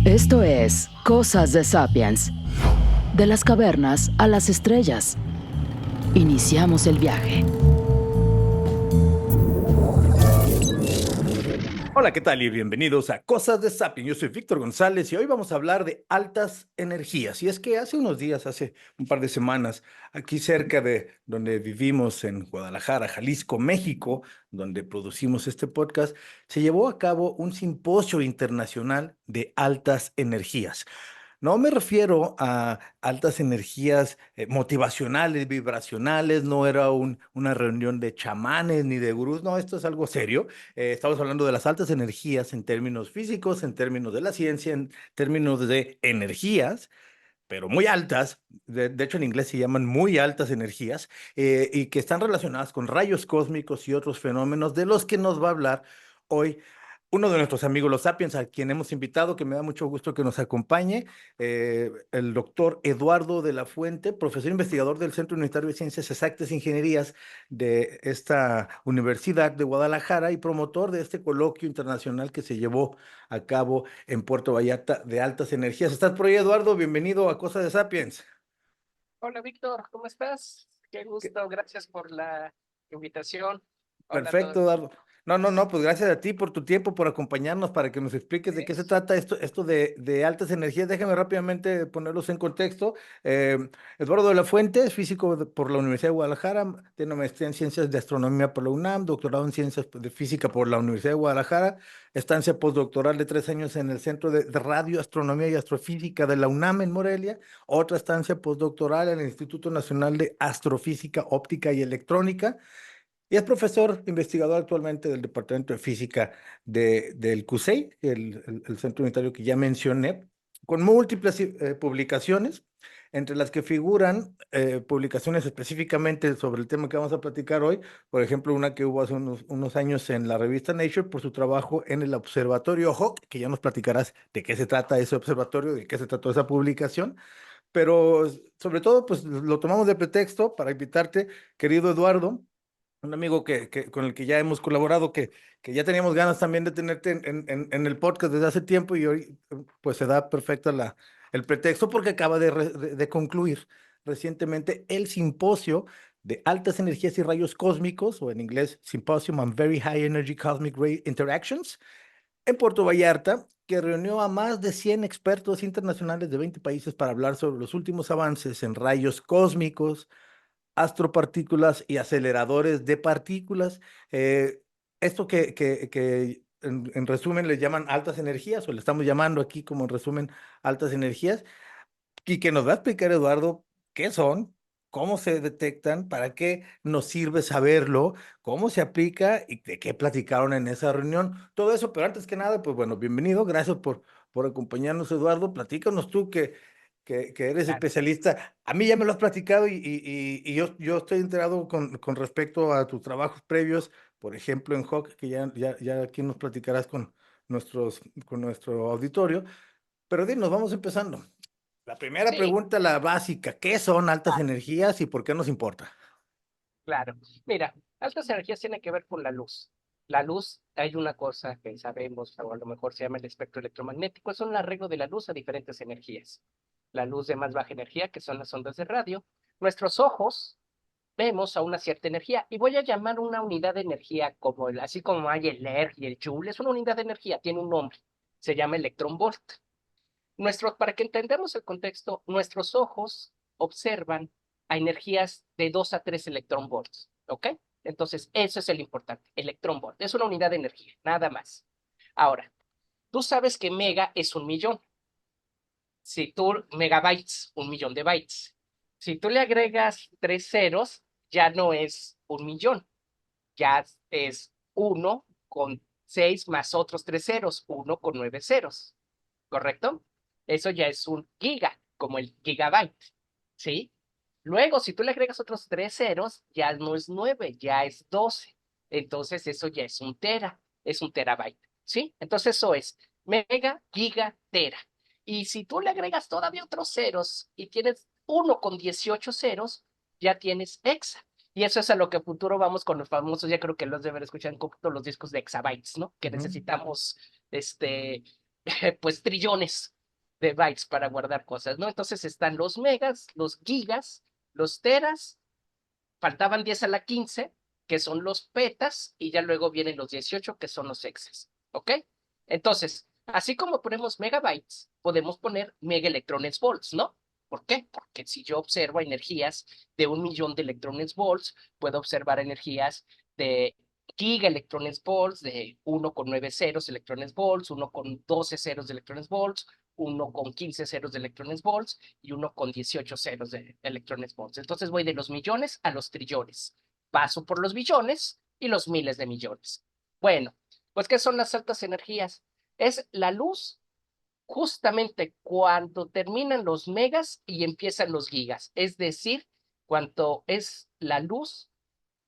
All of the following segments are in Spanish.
Esto es Cosas de Sapiens. De las cavernas a las estrellas. Iniciamos el viaje. Hola, ¿qué tal? Y bienvenidos a Cosas de Sapiens. Yo soy Víctor González y hoy vamos a hablar de altas energías. Y es que hace unos días, hace un par de semanas, aquí cerca de donde vivimos en Guadalajara, Jalisco, México, donde producimos este podcast, se llevó a cabo un simposio internacional de altas energías. No me refiero a altas energías motivacionales, vibracionales, no era una reunión de chamanes ni de gurús, no, esto es algo serio. Estamos hablando de las altas energías en términos físicos, en términos de la ciencia, en términos de energías, pero muy altas, de hecho en inglés se llaman muy altas energías, y que están relacionadas con rayos cósmicos y otros fenómenos de los que nos va a hablar hoy uno de nuestros amigos, los Sapiens, a quien hemos invitado, que me da mucho gusto que nos acompañe, el doctor Eduardo de la Fuente, profesor investigador del Centro Universitario de Ciencias Exactas e Ingenierías de esta Universidad de Guadalajara y promotor de este coloquio internacional que se llevó a cabo en Puerto Vallarta de altas energías. ¿Estás por ahí, Eduardo? Bienvenido a Cosa de Sapiens. Hola Víctor, ¿cómo estás? Qué ¿Qué? gusto, gracias por la invitación. Hola a Perfecto, todos. Eduardo. No, pues gracias a ti por tu tiempo, por acompañarnos, para que nos expliques de qué se trata esto de altas energías. Déjame rápidamente ponerlos en contexto. Eduardo de la Fuente es físico por la Universidad de Guadalajara, tiene maestría en Ciencias de Astronomía por la UNAM, doctorado en Ciencias de Física por la Universidad de Guadalajara, estancia postdoctoral de 3 años en el Centro de Radio, Astronomía y Astrofísica de la UNAM en Morelia, otra estancia postdoctoral en el Instituto Nacional de Astrofísica, Óptica y Electrónica. Y es profesor investigador actualmente del Departamento de Física del CUSEI, el centro unitario que ya mencioné, con múltiples publicaciones, entre las que figuran publicaciones específicamente sobre el tema que vamos a platicar hoy. Por ejemplo, una que hubo hace unos años en la revista Nature por su trabajo en el Observatorio Hawk, que ya nos platicarás de qué se trata ese observatorio, de qué se trató esa publicación. Pero sobre todo, pues lo tomamos de pretexto para invitarte, querido Eduardo, un amigo con el que ya hemos colaborado, que ya teníamos ganas también de tenerte en el podcast desde hace tiempo y hoy pues se da perfecto el pretexto porque acaba de concluir recientemente el simposio de altas energías y rayos cósmicos, o en inglés Symposium on Very High Energy Cosmic Ray Interactions, en Puerto Vallarta, que reunió a más de 100 expertos internacionales de 20 países para hablar sobre los últimos avances en rayos cósmicos, astropartículas y aceleradores de partículas. Esto que en resumen le llaman altas energías, o le estamos llamando aquí como en resumen altas energías, y que nos va a explicar Eduardo qué son, cómo se detectan, para qué nos sirve saberlo, cómo se aplica y de qué platicaron en esa reunión. Todo eso, pero antes que nada, pues bueno, bienvenido, gracias por acompañarnos, Eduardo. Platícanos tú que eres Claro. especialista. A mí ya me lo has platicado y yo estoy enterado con respecto a tus trabajos previos, por ejemplo, en Hawk, que ya aquí nos platicarás con nuestro auditorio. Pero dinos, vamos empezando. La primera Sí, pregunta, la básica, ¿qué son altas claro, energías y por qué nos importa? claro. Mira, altas energías tienen que ver con la luz. La luz, hay una cosa que sabemos, o a lo mejor se llama el espectro electromagnético, es un arreglo de la luz a diferentes energías. La luz de más baja energía, que son las ondas de radio. Nuestros ojos vemos a una cierta energía, y voy a llamar una unidad de energía como así como hay el erg y el joule, es una unidad de energía, tiene un nombre, se llama electron volt. Para que entendamos el contexto, nuestros ojos observan a energías de 2 a 3 electron volts, ¿ok? Entonces, eso es el importante, electron volt, es una unidad de energía, nada más. Ahora, tú sabes que mega es 1 millón. Si tú, megabytes, 1 millón de bytes. Si tú le agregas 3 ceros, ya no es 1 millón, ya es 1 con 6 más otros 3 ceros, 1 con 9 ceros. ¿Correcto? Eso ya es un giga, como el gigabyte, ¿sí? Luego, si tú le agregas otros 3 ceros, ya no es 9, ya es 12. Entonces, eso ya es un tera, es un terabyte, ¿sí? Entonces, eso es mega, giga, tera. Y si tú le agregas todavía otros ceros y tienes 1 con 18 ceros, ya tienes hexa. Y eso es a lo que a futuro vamos con los famosos, ya creo que los deben escuchar en todos los discos de exabytes, ¿no? Que Ujú. necesitamos, este, pues trillones de bytes para guardar cosas, ¿no? Entonces están los megas, los gigas, los teras, faltaban 10 a la 15, que son los petas, y ya luego vienen los 18, que son los hexas, ¿ok? Entonces, así como ponemos megabytes, podemos poner megaelectrones volts, ¿no? ¿Por qué? Porque si yo observo energías de 1 millón de electrones volts, puedo observar energías de gigaelectrones volts, de 1,9 ceros electrones volts, 1,12 ceros de electrones volts, 1,15 ceros de electrones volts y 1,18 ceros de electrones volts. Entonces voy de los millones a los trillones. Paso por los billones y los miles de millones. Bueno, pues ¿qué son las altas energías? Es la luz justamente cuando terminan los megas y empiezan los gigas. Es decir, cuánto es la luz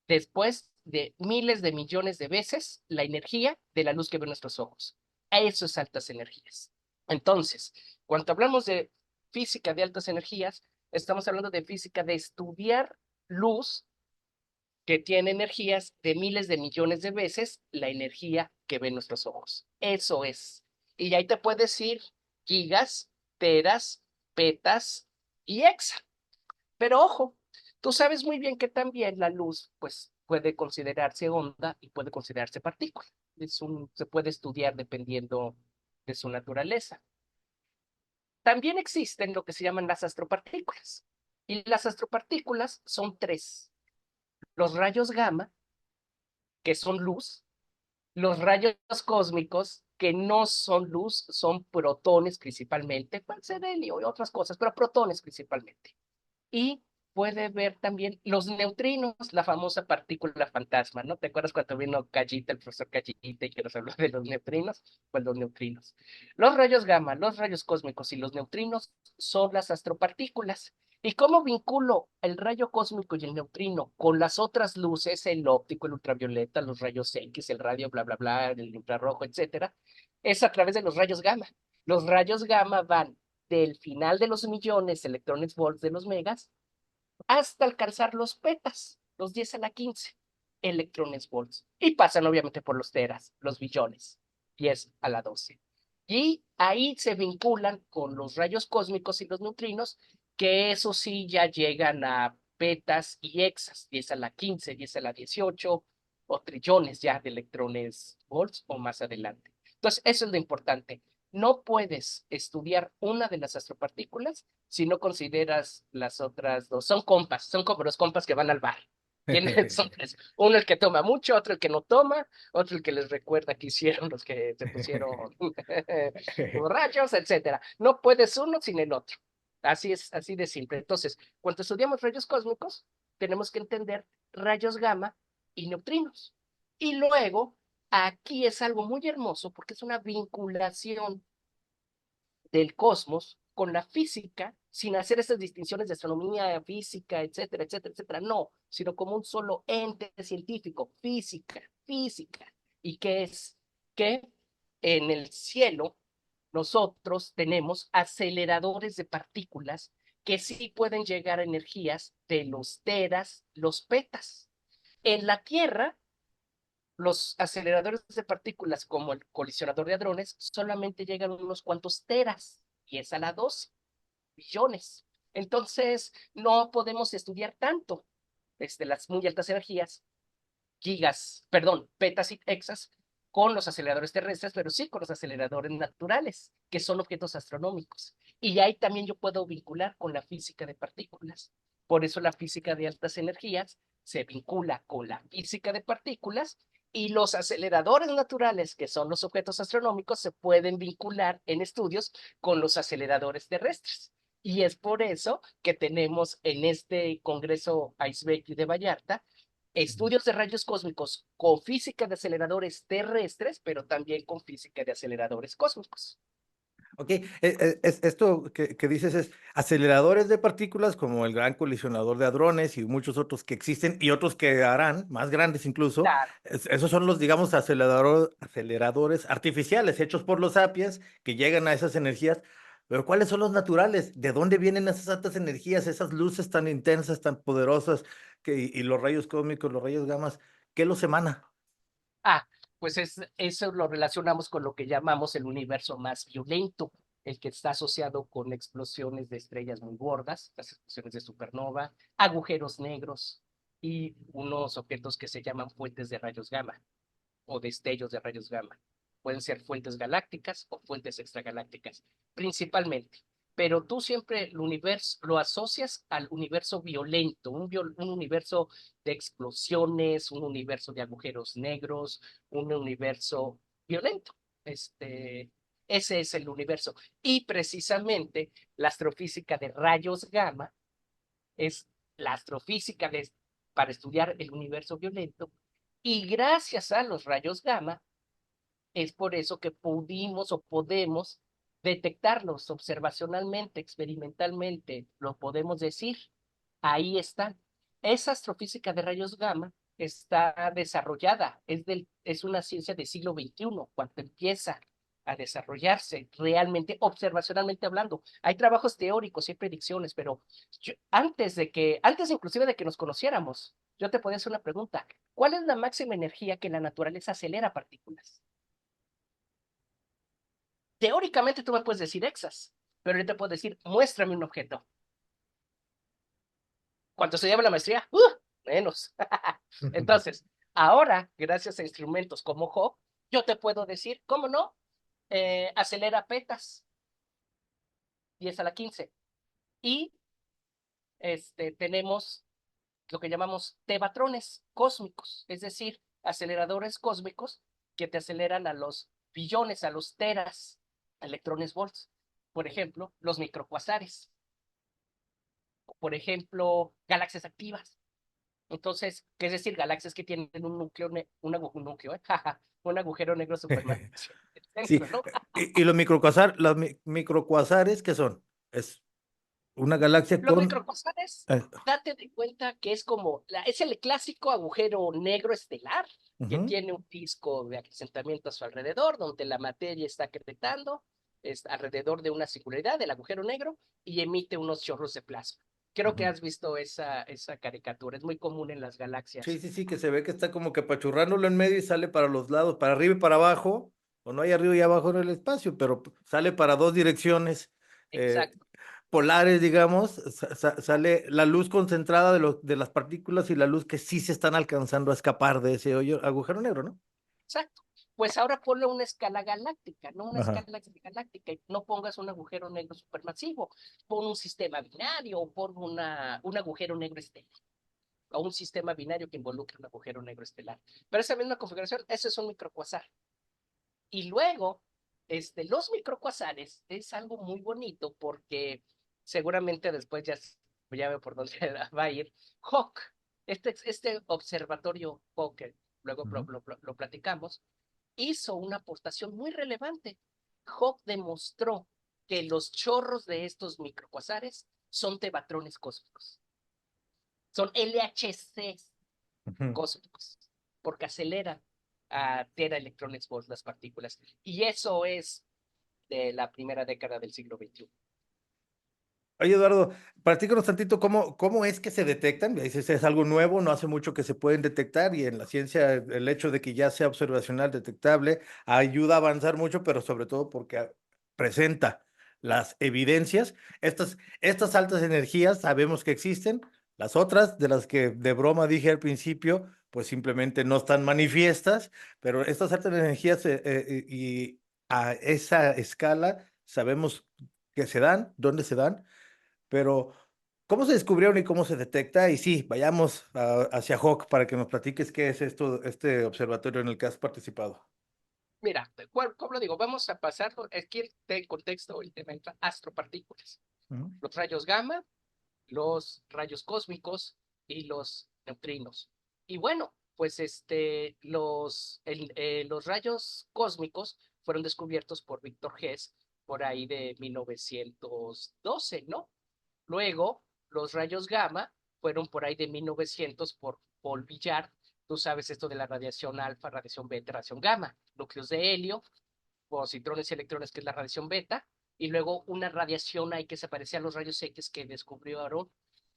después de miles de millones de veces la energía de la luz que ven nuestros ojos. Eso es altas energías. Entonces, cuando hablamos de física de altas energías, estamos hablando de física de estudiar luz que tiene energías de miles de millones de veces la energía que ven nuestros ojos. Eso es. Y ahí te puedes ir gigas, teras, petas y hexa. Pero ojo, tú sabes muy bien que también la luz, pues, puede considerarse onda y puede considerarse partícula. Se puede estudiar dependiendo de su naturaleza. También existen lo que se llaman las astropartículas. Y las astropartículas son tres. Los rayos gamma, que son luz, los rayos cósmicos, que no son luz, son protones principalmente, puede ser helio y otras cosas, pero protones principalmente. Y puede ver también los neutrinos, la famosa partícula fantasma, ¿no? ¿Te acuerdas cuando vino Callita, el profesor Callita, y que nos habló de los neutrinos? Pues los neutrinos. Los rayos gamma, los rayos cósmicos y los neutrinos son las astropartículas. ¿Y cómo vinculo el rayo cósmico y el neutrino con las otras luces, el óptico, el ultravioleta, los rayos X, el radio, bla, bla, bla, el infrarrojo, etcétera? Es a través de los rayos gamma. Los rayos gamma van del final de los millones de electrones volts de los megas hasta alcanzar los petas, los 10 a la 15 electrones volts. Y pasan obviamente por los teras, los billones, 10 a la 12. Y ahí se vinculan con los rayos cósmicos y los neutrinos, que eso sí ya llegan a petas y hexas, 10 a la 15, 10 a la 18, o trillones ya de electrones volts o más adelante. Entonces, eso es lo importante. No puedes estudiar una de las astropartículas si no consideras las otras dos. Son compas, son como los compas que van al bar. Son tres. Uno el que toma mucho, otro el que no toma, otro el que les recuerda que hicieron los que se pusieron borrachos, etcétera. No puedes uno sin el otro. Así es, así de simple. Entonces, cuando estudiamos rayos cósmicos, tenemos que entender rayos gamma y neutrinos. Y luego, aquí es algo muy hermoso porque es una vinculación del cosmos con la física, sin hacer esas distinciones de astronomía, física, etcétera, etcétera, etcétera, no, sino como un solo ente científico, física, física. ¿Y qué es? Que en el cielo nosotros tenemos aceleradores de partículas que sí pueden llegar a energías de los teras, los petas. En la Tierra, los aceleradores de partículas como el colisionador de hadrones solamente llegan a unos cuantos teras, y es a la 12 billones. Entonces, no podemos estudiar tanto las muy altas energías, gigas, perdón, petas y hexas, con los aceleradores terrestres, pero sí con los aceleradores naturales, que son objetos astronómicos. Y ahí también yo puedo vincular con la física de partículas. Por eso la física de altas energías se vincula con la física de partículas y los aceleradores naturales, que son los objetos astronómicos, se pueden vincular en estudios con los aceleradores terrestres. Y es por eso que tenemos en este Congreso Aizbeki de Vallarta estudios de rayos cósmicos con física de aceleradores terrestres, pero también con física de aceleradores cósmicos. Ok, esto que dices es aceleradores de partículas como el Gran Colisionador de Hadrones y muchos otros que existen y otros que harán, más grandes incluso. Claro. Esos son los, digamos, aceleradores artificiales hechos por los sapiens que llegan a esas energías. Pero ¿cuáles son los naturales? ¿De dónde vienen esas altas energías, esas luces tan intensas, tan poderosas y los rayos cósmicos, los rayos gamas? ¿Qué los emana? Ah, Pues eso lo relacionamos con lo que llamamos el universo más violento, el que está asociado con explosiones de estrellas muy gordas, las explosiones de supernova, agujeros negros y unos objetos que se llaman fuentes de rayos gamma o destellos de rayos gamma. Pueden ser fuentes galácticas o fuentes extragalácticas, principalmente. Pero tú siempre el universo lo asocias al universo violento, un universo de explosiones, un universo de agujeros negros, un universo violento. Ese es el universo. Y precisamente la astrofísica de rayos gamma es la astrofísica para estudiar el universo violento. Y gracias a los rayos gamma, es por eso que pudimos o podemos detectarlos observacionalmente, experimentalmente, lo podemos decir. Ahí están. Esa astrofísica de rayos gamma está desarrollada, es una ciencia del siglo XXI, cuando empieza a desarrollarse realmente, observacionalmente hablando. Hay trabajos teóricos y predicciones, pero antes inclusive de que nos conociéramos, yo te podía hacer una pregunta. ¿Cuál es la máxima energía que la naturaleza acelera partículas? Teóricamente tú me puedes decir exas, pero yo te puedo decir, muéstrame un objeto. Cuando se llama la maestría, menos. Entonces, ahora, gracias a instrumentos como Hawk, yo te puedo decir, ¿cómo no? Acelera petas, 10 a la 15. Y tenemos lo que llamamos tevatrones cósmicos, es decir, aceleradores cósmicos que te aceleran a los billones, a los teras, electrones volts. Por ejemplo, los microcuasares. Por ejemplo, galaxias activas. Entonces, ¿qué es decir? Galaxias que tienen un núcleo, un núcleo, un agujero negro supermasivo Sí, dentro, ¿no? y los microcuasares, ¿qué son? Es una galaxia Los con... microcuasares, eh, date de cuenta que es como, es el clásico agujero negro estelar que ujú, tiene un disco de acrecentamiento a su alrededor, donde la materia está acrecentando alrededor de una singularidad del agujero negro y emite unos chorros de plasma. Creo que ujú. has visto esa caricatura, es muy común en las Sí, galaxias. sí, sí, que se ve que está como que apachurrándolo en medio y sale para los lados, para arriba y para abajo, o no hay arriba y abajo en el espacio, pero sale para dos direcciones eh, Exacto. polares, digamos, sale la luz concentrada de las partículas y la luz que sí se están alcanzando a escapar de ese hoyo, agujero negro, ¿no? Exacto. Pues ahora ponle una escala galáctica, no una Ajá. escala galáctica, y no pongas un agujero negro supermasivo, pon un sistema binario o pon un agujero negro estelar, o un sistema binario que involucre un agujero negro estelar. Pero esa misma configuración, ese es un microcuasar. Y luego, los microcuasares es algo muy bonito porque seguramente después ya veo por dónde va a ir. Hawk, este observatorio Hawk, que luego Ujú. lo platicamos, hizo una aportación muy relevante. Hawk demostró que los chorros de estos microcuasares son tevatrones cósmicos, son LHCs Ujú. cósmicos, porque aceleran a teraelectrones volt las partículas. Y eso es de la primera década del siglo XXI. Oye, Eduardo, platícanos tantito cómo es que se detectan. Dices, es algo nuevo, no hace mucho que se pueden detectar y en la ciencia el hecho de que ya sea observacional, detectable, ayuda a avanzar mucho, pero sobre todo porque presenta las evidencias. Estas altas energías sabemos que existen, las otras de las que de broma dije al principio, pues simplemente no están manifiestas, pero estas altas energías y a esa escala sabemos que se dan, dónde se dan. Pero, ¿cómo se descubrieron y cómo se detecta? Y sí, vayamos hacia Hawk para que nos platiques qué es esto, este observatorio en el que has participado. Mira, ¿cómo lo digo? Vamos a pasarlo, aquí en contexto el tema entra astropartículas, Ujú, los rayos gamma, los rayos cósmicos y los neutrinos. Y bueno, pues los rayos cósmicos fueron descubiertos por Víctor Hess por ahí de 1912, ¿no? Luego, los rayos gamma fueron por ahí de 1900 por Paul Villard. Tú sabes esto de la radiación alfa, radiación beta, radiación gamma, núcleos de helio, positrones y electrones, que es la radiación beta, y luego una radiación ahí que se parecía a los rayos X que descubrieron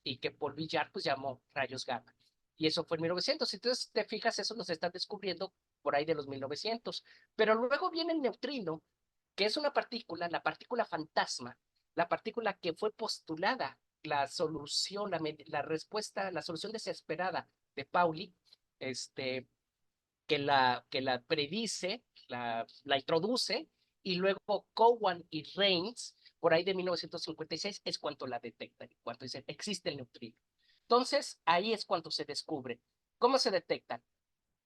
y que Paul Villard pues llamó rayos gamma. Y eso fue en 1900. Entonces, te fijas, eso nos están descubriendo por ahí de los 1900. Pero luego viene el neutrino, que es una partícula, la partícula fantasma, la partícula que fue postulada, la solución, la respuesta, la solución desesperada de Pauli, que la predice, la introduce, y luego Cowan y Reines, por ahí de 1956, es cuando la detectan, cuando dicen, existe el neutrino. Entonces, ahí es cuando se descubre. ¿Cómo se detectan?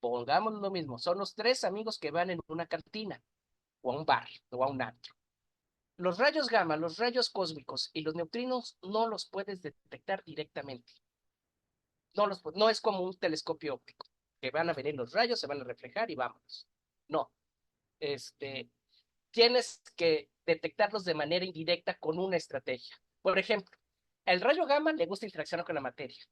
Pongamos lo mismo, son los tres amigos que van en una cantina, o a un bar, o a un antro. Los rayos gamma, los rayos cósmicos y los neutrinos no los puedes detectar directamente. No es como un telescopio óptico, que van a venir los rayos, se van a reflejar y vámonos. No, este, tienes que detectarlos de manera indirecta con una estrategia. Por ejemplo, el rayo gamma le gusta interaccionar con la materia.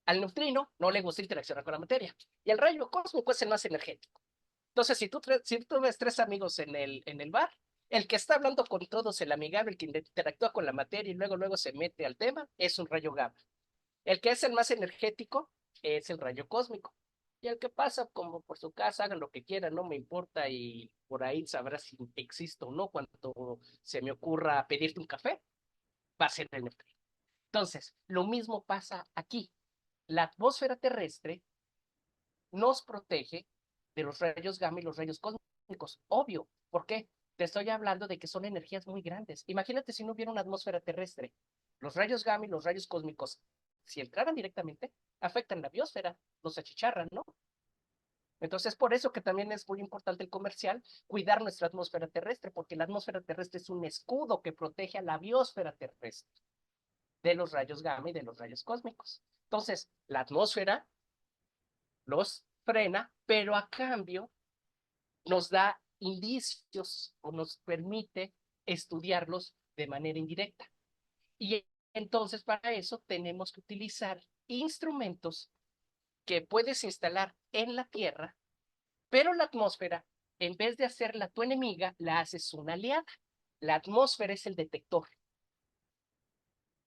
Al neutrino no le gusta interaccionar con la materia. Y el rayo cósmico es el más energético. Entonces, si tú ves tres amigos en el bar, el que está hablando con todos, el amigable, el que interactúa con la materia y luego se mete al tema, es un rayo gamma. El que es el más energético es el rayo cósmico. Y el que pasa como por su casa, hagan lo que quieran, no me importa, y por ahí sabrá si existo o no cuando se me ocurra pedirte un café, va a ser el neutrino. Entonces, lo mismo pasa aquí. La atmósfera terrestre nos protege de los rayos gamma y los rayos cósmicos. Obvio. ¿Por qué? Te estoy hablando de que son energías muy grandes. Imagínate si no hubiera una atmósfera terrestre. Los rayos gamma y los rayos cósmicos, si entraran directamente, afectan la biosfera, los achicharran, ¿no? Entonces, por eso que también es muy importante el comercial, cuidar nuestra atmósfera terrestre, porque la atmósfera terrestre es un escudo que protege a la biosfera terrestre de los rayos gamma y de los rayos cósmicos. Entonces, la atmósfera los frena, pero a cambio nos da indicios o nos permite estudiarlos de manera indirecta. Y entonces para eso tenemos que utilizar instrumentos que puedes instalar en la Tierra, pero la atmósfera, en vez de hacerla tu enemiga, la haces una aliada. La atmósfera es el detector.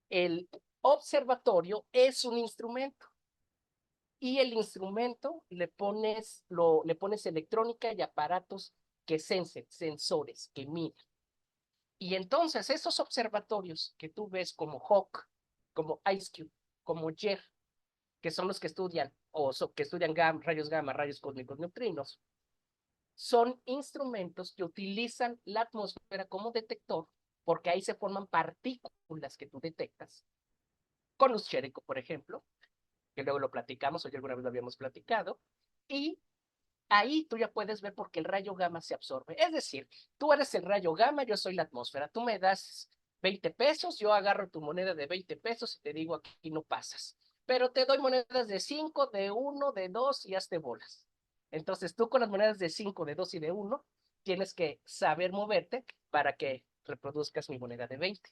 El observatorio es un instrumento. Y el instrumento le pones electrónica y aparatos que sensen, sensores, que miden. Y entonces esos observatorios que tú ves como Hawk, como IceCube, como JER, que son los que estudian, que estudian rayos gamma, rayos cósmicos, neutrinos, son instrumentos que utilizan la atmósfera como detector, porque ahí se forman partículas que tú detectas. Con luz Cherenkov, por ejemplo, que luego lo platicamos, o ya alguna vez lo habíamos platicado, y ahí tú ya puedes ver por qué el rayo gamma se absorbe. Es decir, tú eres el rayo gamma, yo soy la atmósfera. Tú me das 20 pesos, yo agarro tu moneda de 20 pesos y te digo, aquí no pasas. Pero te doy monedas de 5, de 1, de 2 y hazte bolas. Entonces tú con las monedas de 5, de 2 y de 1 tienes que saber moverte para que reproduzcas mi moneda de 20.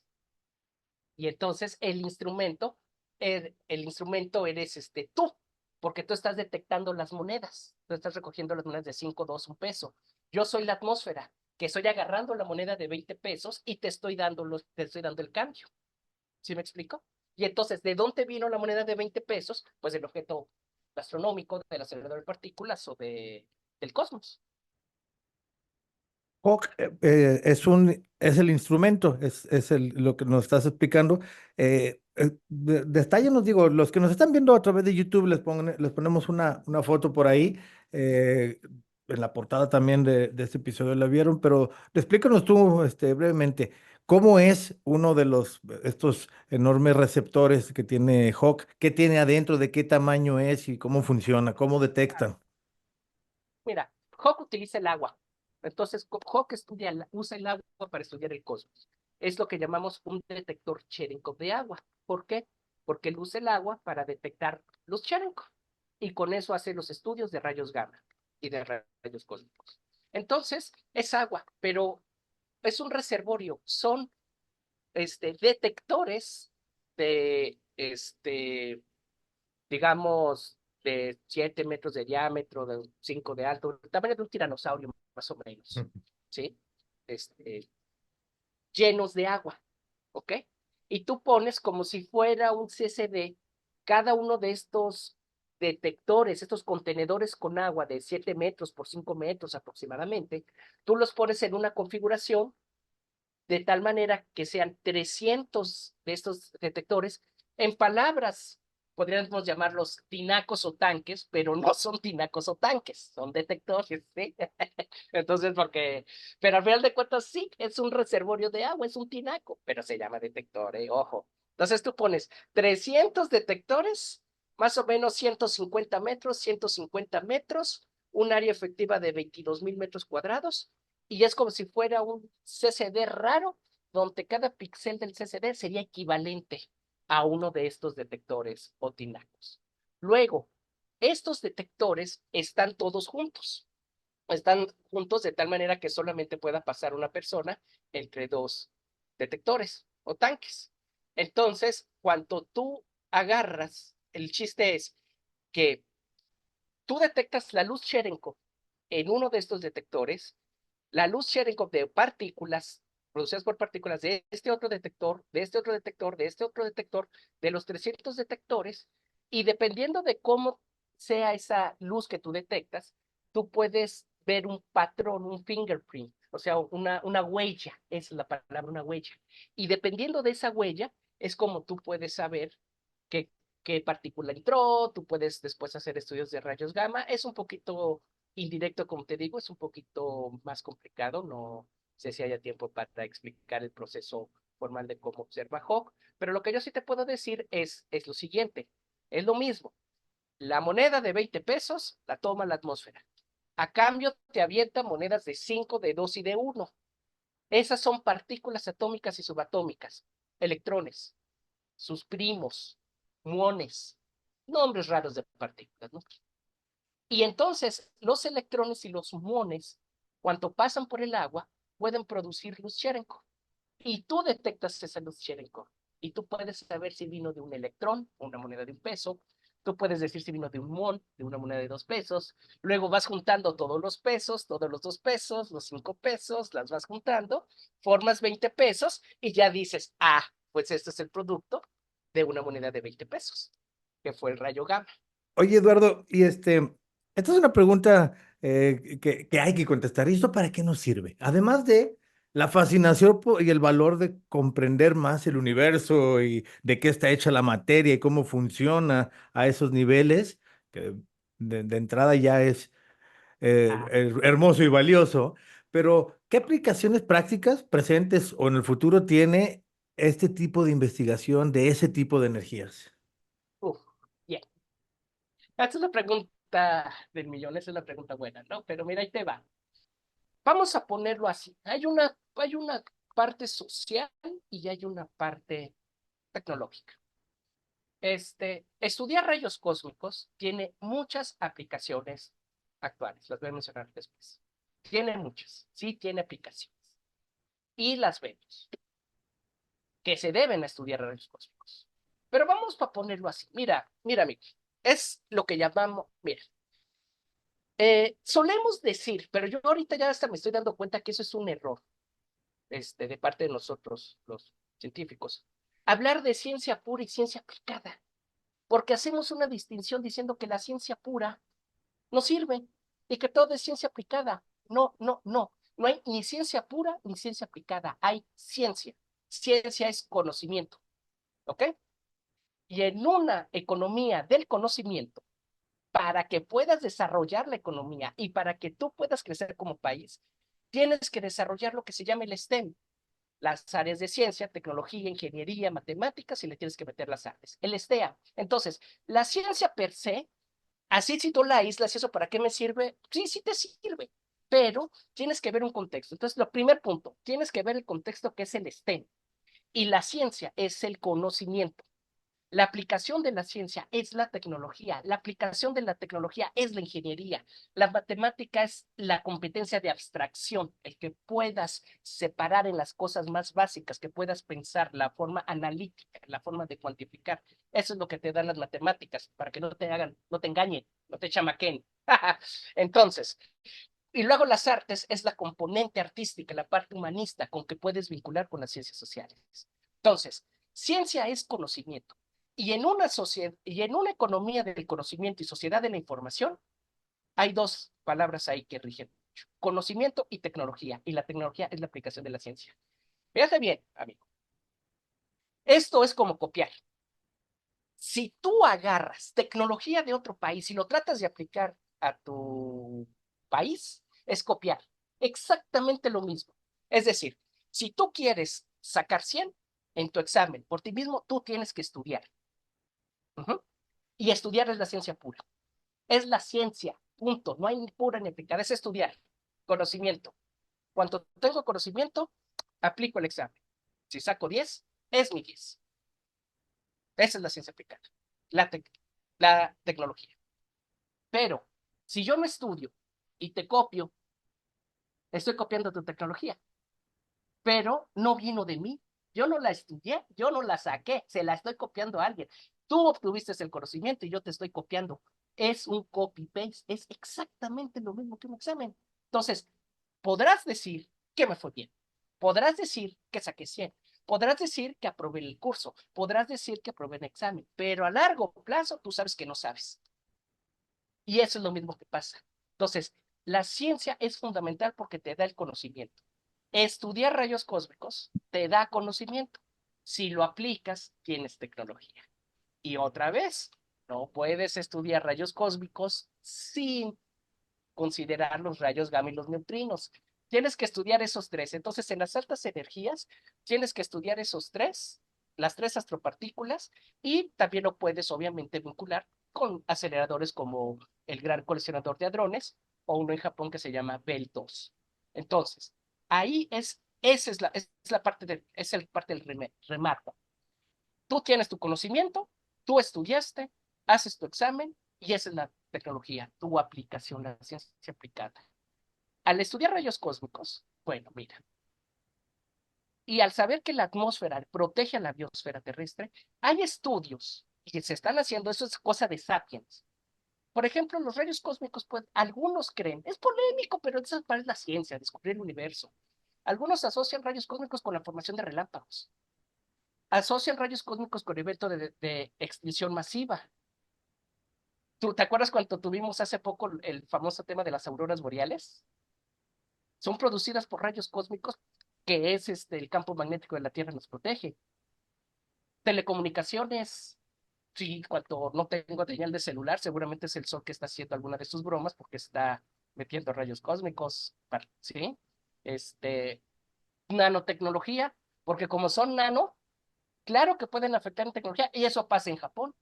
Y entonces el instrumento eres tú, porque tú estás detectando las monedas, tú estás recogiendo las monedas de 5, 2, 1 peso. Yo soy la atmósfera, que estoy agarrando la moneda de 20 pesos y te estoy dando el cambio. ¿Sí me explico? Y entonces, ¿de dónde vino la moneda de 20 pesos? Pues del objeto astronómico, del acelerador de partículas o del cosmos. Hawk, es el instrumento, lo que nos estás explicando. Detalle, nos digo, los que nos están viendo a través de YouTube, les ponemos una foto por ahí. En la portada también de este episodio la vieron, pero explícanos tú, brevemente, ¿cómo es uno de estos enormes receptores que tiene Hawk? ¿Qué tiene adentro? ¿De qué tamaño es y cómo funciona? ¿Cómo detectan? Mira, Hawk utiliza el agua. Entonces, Hawk usa el agua para estudiar el cosmos. Es lo que llamamos un detector Cherenkov de agua. ¿Por qué? Porque él usa el agua para detectar los Cherenkov. Y con eso hace los estudios de rayos gamma y de rayos cósmicos. Entonces, es agua, pero es un reservorio. Son detectores de, digamos, de 7 metros de diámetro, de 5 de alto, el tamaño de un tiranosaurio, más o menos, ¿sí? Este, Llenos de agua, ¿ok? Y tú pones como si fuera un CCD cada uno de estos detectores, estos contenedores con agua de 7 metros por 5 metros aproximadamente, tú los pones en una configuración de tal manera que sean 300 de estos detectores. En palabras, podríamos llamarlos tinacos o tanques, pero no son tinacos o tanques, son detectores, ¿sí? Entonces, pero al final de cuentas sí, es un reservorio de agua, es un tinaco, pero se llama detector, ojo. Entonces tú pones 300 detectores, más o menos 150 metros, un área efectiva de 22,000 metros cuadrados, y es como si fuera un CCD raro, donde cada píxel del CCD sería equivalente a uno de estos detectores o tinacos. Luego, estos detectores están todos juntos. Están juntos de tal manera que solamente pueda pasar una persona entre dos detectores o tanques. Entonces, cuando tú agarras, el chiste es que tú detectas la luz Cherenkov en uno de estos detectores, la luz Cherenkov de partículas producidas por partículas de este otro detector, de este otro detector, de este otro detector, de los 300 detectores, y dependiendo de cómo sea esa luz que tú detectas, tú puedes ver un patrón, un fingerprint, o sea, una huella, es la palabra, una huella. Y dependiendo de esa huella, es como tú puedes saber qué, qué partícula entró, tú puedes después hacer estudios de rayos gamma. Es un poquito indirecto, como te digo, es un poquito más complicado, no sé si haya tiempo para explicar el proceso formal de cómo observa Hawk, pero lo que yo sí te puedo decir es lo siguiente, es lo mismo, la moneda de 20 pesos la toma la atmósfera, a cambio te avienta monedas de 5, de 2 y de 1. Esas son partículas atómicas y subatómicas, electrones, sus primos, muones, nombres raros de partículas, ¿no? Y entonces los electrones y los muones, cuando pasan por el agua, pueden producir luz Cherenkov. Y tú detectas esa luz Cherenkov. Y tú puedes saber si vino de un electrón, una moneda de 1 peso. Tú puedes decir si vino de un muón, de una moneda de 2 pesos. Luego vas juntando todos los pesos, todos los 2 pesos, los 5 pesos, las vas juntando, formas 20 pesos y ya dices, ah, pues este es el producto de una moneda de 20 pesos, que fue el rayo gamma. Oye, Eduardo, esta es una pregunta que hay que contestar. ¿Y esto para qué nos sirve? Además de la fascinación y el valor de comprender más el universo y de qué está hecha la materia y cómo funciona a esos niveles, que de entrada ya Ah, es hermoso y valioso, pero ¿qué aplicaciones prácticas presentes o en el futuro tiene este tipo de investigación de ese tipo de energías? uf, bien. Esta es la pregunta del millón, esa es la pregunta buena, ¿no? Pero mira, ahí te va. Vamos a ponerlo así. Hay una parte social y hay una parte tecnológica. Estudiar rayos cósmicos tiene muchas aplicaciones actuales, las voy a mencionar después. Tiene muchas, sí tiene aplicaciones. Y las vemos, que se deben a estudiar rayos cósmicos. Pero vamos a ponerlo así. Mira, mira, Miki, es lo que llamamos, mira, solemos decir, pero yo ahorita ya hasta me estoy dando cuenta que eso es un error, de parte de nosotros, los científicos. Hablar de ciencia pura y ciencia aplicada, porque hacemos una distinción diciendo que la ciencia pura no sirve y que todo es ciencia aplicada. No, no, no. No hay ni ciencia pura ni ciencia aplicada. Hay ciencia. Ciencia es conocimiento, ¿ok? Y en una economía del conocimiento, para que puedas desarrollar la economía y para que tú puedas crecer como país, tienes que desarrollar lo que se llama el STEM, las áreas de ciencia, tecnología, ingeniería, matemáticas, y le tienes que meter las artes, el STEA. Entonces, la ciencia per se, así si tú la aíslas, ¿eso para qué me sirve? Sí, sí te sirve, pero tienes que ver un contexto. Entonces, lo primer punto, tienes que ver el contexto que es el STEM, y la ciencia es el conocimiento. La aplicación de la ciencia es la tecnología, la aplicación de la tecnología es la ingeniería, la matemática es la competencia de abstracción, el que puedas separar en las cosas más básicas, que puedas pensar, la forma analítica, la forma de cuantificar. Eso es lo que te dan las matemáticas, para que no te hagan, no te engañen, no te chamaquen. Entonces, y luego las artes es la componente artística, la parte humanista con que puedes vincular con las ciencias sociales. Entonces, ciencia es conocimiento Y en una sociedad, y en una economía del conocimiento y sociedad de la información, hay dos palabras ahí que rigen mucho: conocimiento y tecnología. Y la tecnología es la aplicación de la ciencia. Fíjate bien, amigo. Esto es como copiar. Si tú agarras tecnología de otro país y lo tratas de aplicar a tu país, es copiar. Exactamente lo mismo. Es decir, si tú quieres sacar 100 en tu examen por ti mismo, tú tienes que estudiar. Ujú. Y estudiar es la ciencia pura. Es la ciencia, punto. No hay ni pura ni aplicada, es estudiar. Conocimiento. Cuando tengo conocimiento, aplico el examen. Si saco 10, es mi 10. Esa es la ciencia aplicada, la, tec la tecnología. Pero si yo no estudio y te copio, estoy copiando tu tecnología, pero no vino de mí. Yo no la estudié, yo no la saqué, se la estoy copiando a alguien. Tú obtuviste el conocimiento y yo te estoy copiando. Es un copy-paste, es exactamente lo mismo que un examen. Entonces, podrás decir que me fue bien, podrás decir que saqué 100, podrás decir que aprobé el curso, podrás decir que aprobé el examen, pero a largo plazo tú sabes que no sabes. Y eso es lo mismo que pasa. Entonces, la ciencia es fundamental porque te da el conocimiento. Estudiar rayos cósmicos te da conocimiento. Si lo aplicas, tienes tecnología. Y otra vez, no puedes estudiar rayos cósmicos sin considerar los rayos gamma y los neutrinos. Tienes que estudiar esos tres. Entonces, en las altas energías, tienes que estudiar esos tres, las tres astropartículas, y también lo puedes, obviamente, vincular con aceleradores como el Gran Colisionador de Hadrones o uno en Japón que se llama Bell 2. Entonces, ahí es la parte es el parte del remarco. Tú tienes tu conocimiento, tú estudiaste, haces tu examen y esa es la tecnología, tu aplicación, la ciencia aplicada. Al estudiar rayos cósmicos, bueno, mira, y al saber que la atmósfera protege a la biosfera terrestre, hay estudios y se están haciendo, eso es cosa de sapiens. Por ejemplo, los rayos cósmicos, pues, algunos creen, es polémico, pero esa es la ciencia, descubrir el universo. Algunos asocian rayos cósmicos con la formación de relámpagos, asocian rayos cósmicos con eventos de extinción masiva. ¿Tú te acuerdas cuando tuvimos hace poco el famoso tema de las auroras boreales? Son producidas por rayos cósmicos, que es el campo magnético de la Tierra nos protege. Telecomunicaciones, sí, cuando no tengo señal de celular, seguramente es el sol que está haciendo alguna de sus bromas porque está metiendo rayos cósmicos, ¿sí? Este, nanotecnología, porque como son nano, claro que pueden afectar en tecnología y eso pasa en Japón.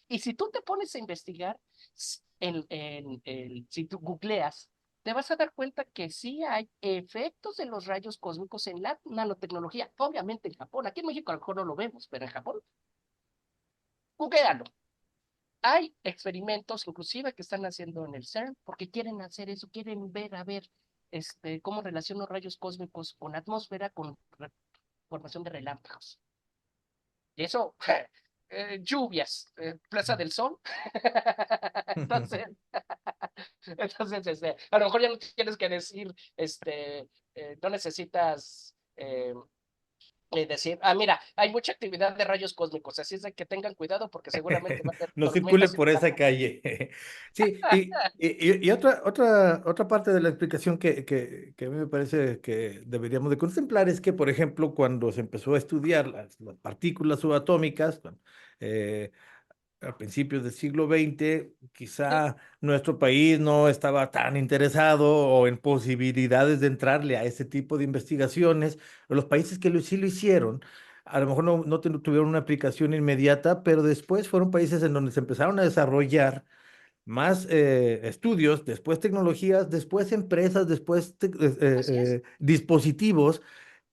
Y si tú te pones a investigar, si tú googleas, te vas a dar cuenta que sí hay efectos de los rayos cósmicos en la nanotecnología. Obviamente en Japón, aquí en México a lo mejor no lo vemos, pero en Japón, googlealo. Hay experimentos inclusive que están haciendo en el CERN porque quieren hacer eso, quieren ver, a ver, cómo relacionan los rayos cósmicos con la atmósfera, con formación de relámpagos. Y eso, lluvias, Plaza del Sol. Entonces, a lo mejor ya no tienes que decir, no necesitas decir, mira, hay mucha actividad de rayos cósmicos, así es de que tengan cuidado porque seguramente va a haber No circule tormentas y por esa relámpagos. calle. Sí, y otra parte de la explicación que a mí me parece que deberíamos de contemplar es que, por ejemplo, cuando se empezó a estudiar las partículas subatómicas, bueno, eh, a principios del siglo XX, Sí, quizá nuestro país no estaba tan interesado o en posibilidades de entrarle a ese tipo de investigaciones. Los países que sí lo hicieron, a lo mejor no tuvieron una aplicación inmediata, pero después fueron países en donde se empezaron a desarrollar más estudios, después tecnologías, después empresas, después así es. dispositivos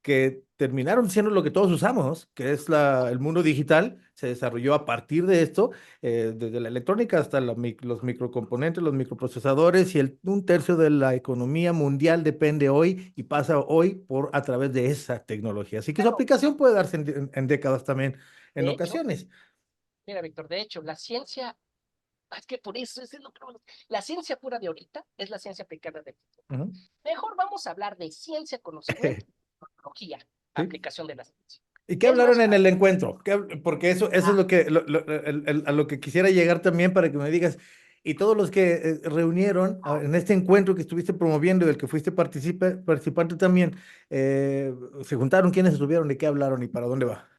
que terminaron siendo lo que todos usamos, que es el mundo digital. Se desarrolló a partir de esto, desde la electrónica hasta los microcomponentes, los microprocesadores, y un tercio de la economía mundial depende hoy y pasa hoy a través de esa tecnología. Así que su Claro, aplicación puede darse en décadas también, en de hecho, ocasiones. mira, Víctor, de hecho, la ciencia, es que por eso es lo que la ciencia pura de ahorita es la ciencia aplicada de futuro. Ujú. Mejor vamos a hablar de ciencia, conocimiento, tecnología, Sí. aplicación de la ciencia. ¿Y qué Es más hablaron en el fácil. encuentro? Porque eso es Ah, lo que, a lo que quisiera llegar también para que me digas. Y todos los que reunieron en este encuentro que estuviste promoviendo y del que fuiste participante también, se juntaron, quiénes estuvieron, de qué hablaron y para dónde va.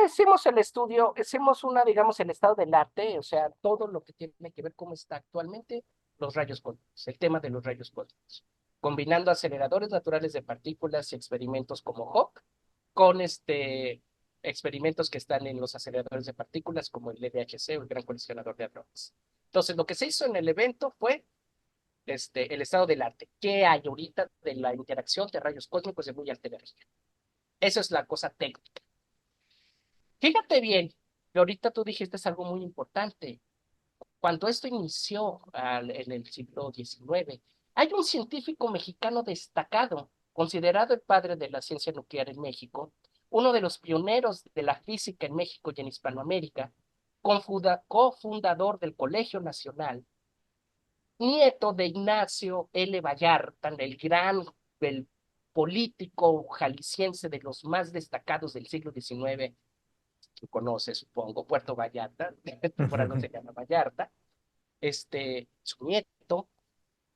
hicimos el estudio, hicimos una, digamos, el estado del arte, o sea, todo lo que tiene que ver cómo está actualmente los rayos cósmicos, el tema de los rayos cósmicos, combinando aceleradores naturales de partículas y experimentos como HOP con experimentos que están en los aceleradores de partículas como el LHC o el Gran Colisionador de Hadrones. Entonces, lo que se hizo en el evento fue el estado del arte. ¿Qué hay ahorita de la interacción de rayos cósmicos de muy alta energía? Eso es la cosa técnica. Fíjate bien, que ahorita tú dijiste es algo muy importante. Cuando esto inició en el siglo XIX, hay un científico mexicano destacado, considerado el padre de la ciencia nuclear en México, uno de los pioneros de la física en México y en Hispanoamérica, cofundador del Colegio Nacional, nieto de Ignacio L. Vallarta, el político jalisciense de los más destacados del siglo XIX, que conoce, supongo, Puerto Vallarta, por algo se llama Vallarta, su nieto,